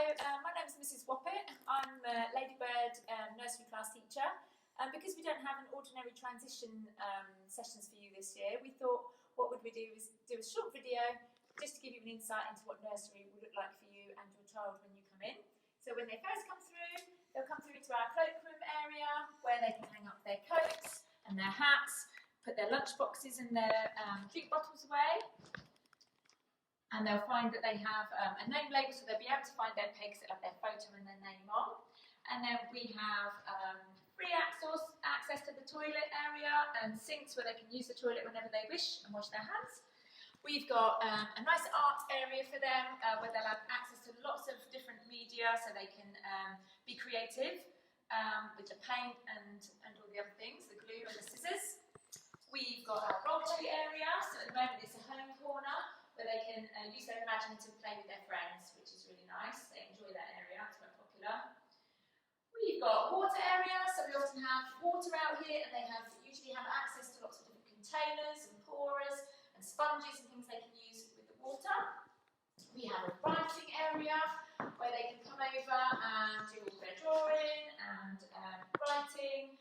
My name is Mrs. Woppett. I'm a Ladybird nursery class teacher. Because we don't have an ordinary transition sessions for you this year, we thought what would we do is do a short video just to give you an insight into what nursery will look like for you and your child when you come in. So when they first come through, they'll come through into our cloakroom area where they can hang up their coats and their hats, put their lunch boxes and their drink bottles away. And they'll find that they have a name label, so they'll be able to find their pegs that have their photo and their name on. And then we have free access to the toilet area and sinks where they can use the toilet whenever they wish and wash their hands. We've got a nice art area for them where they'll have access to lots of different media so they can be creative with the paint and all the other things, the glue and the scissors. We've got our roll tree area, so at the moment it's a home corner where they can use their imaginative play with their friends, which is really nice. They enjoy that area, it's quite popular. We've got water area, so we often have water out here, and they usually have access to lots of different containers and pourers and sponges and things they can use with the water. We have a writing area where they can come over and do all their drawing and writing,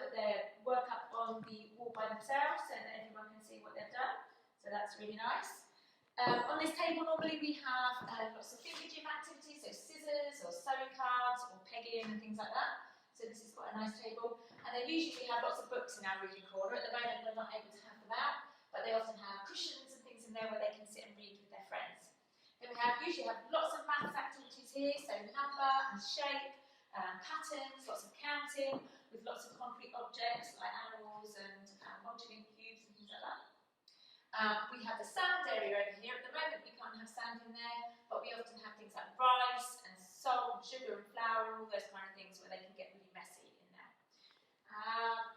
put their work up on the wall by themselves so that everyone can see what they've done. So that's really nice. On this table normally we have lots of finger gym activities, so scissors or sewing cards or pegging and things like that. So this is quite a nice table. And then usually we have lots of books in our reading corner. At the moment we're not able to have them out, but they often have cushions and things in there where they can sit and read with their friends. Then we usually have lots of maths activities here, so number and shape, patterns, lots of counting with lots of concrete objects like animals and modelling cubes and things like that. We have the sand area over here. At the moment we can't have sand in there, but we often have things like rice and salt, sugar and flour, and all those kind of things where they can get really messy in there.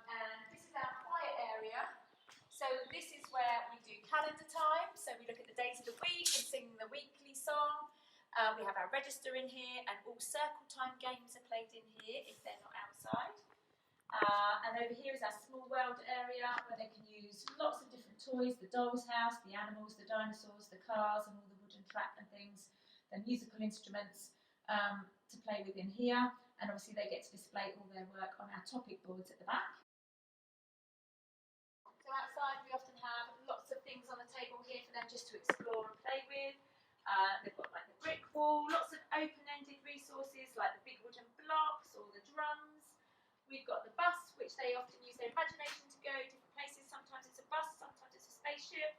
And this is our quiet area. So this is where we do calendar time. So we look at the days of the week and sing the weekly song. We have our register in here, and all circle time games are played in here if they're not outside. And over here is our small world area where they can use lots of different toys, the doll's house, the animals, the dinosaurs, the cars and all the wooden track and things, the musical instruments to play with in here, and obviously they get to display all their work on our topic boards at the back. So outside we often have lots of things on the table here for them just to explore and play with. They've got like the brick wall, lots of open-ended resources like the big wooden blocks or the drums. We've got the bus, which they often use their imagination to go different places. Sometimes it's a bus, sometimes it's a spaceship.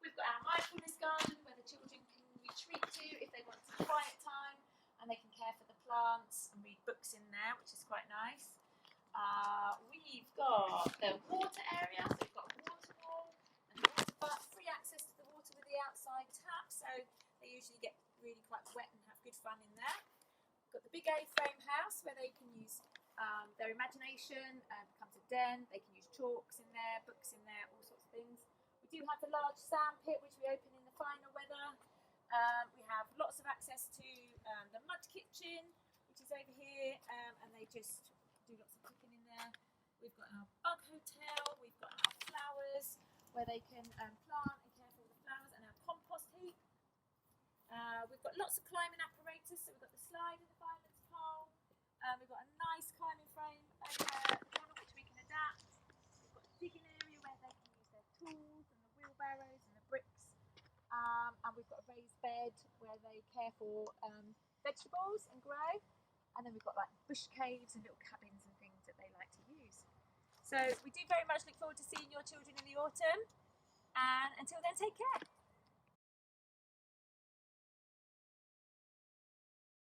We've got our mindfulness garden where the children can retreat to if they want some quiet time, and they can care for the plants and read books in there, which is quite nice. We've got the water area, so we've got a water wall and a water butt, free access to the water with the outside tap, so they usually get really quite wet and have good fun in there. We've got the big A-frame house where they can use their imagination, becomes a den. They can use chalks in there, books in there, all sorts of things. We do have the large sand pit which we open in the finer weather. We have lots of access to the mud kitchen, which is over here, and they just do lots of cooking in there. We've got our bug hotel, we've got our flowers where they can plant and care for all the flowers, and our compost heap. We've got lots of climbing apparatus, so we've got the slide and the fireman's pole. We've got a nice climbing frame over the corner which we can adapt. We've got a digging area where they can use their tools and the wheelbarrows and the bricks. And we've got a raised bed where they care for vegetables and grow. And then we've got like bush caves and little cabins and things that they like to use. So we do very much look forward to seeing your children in the autumn. And until then, take care.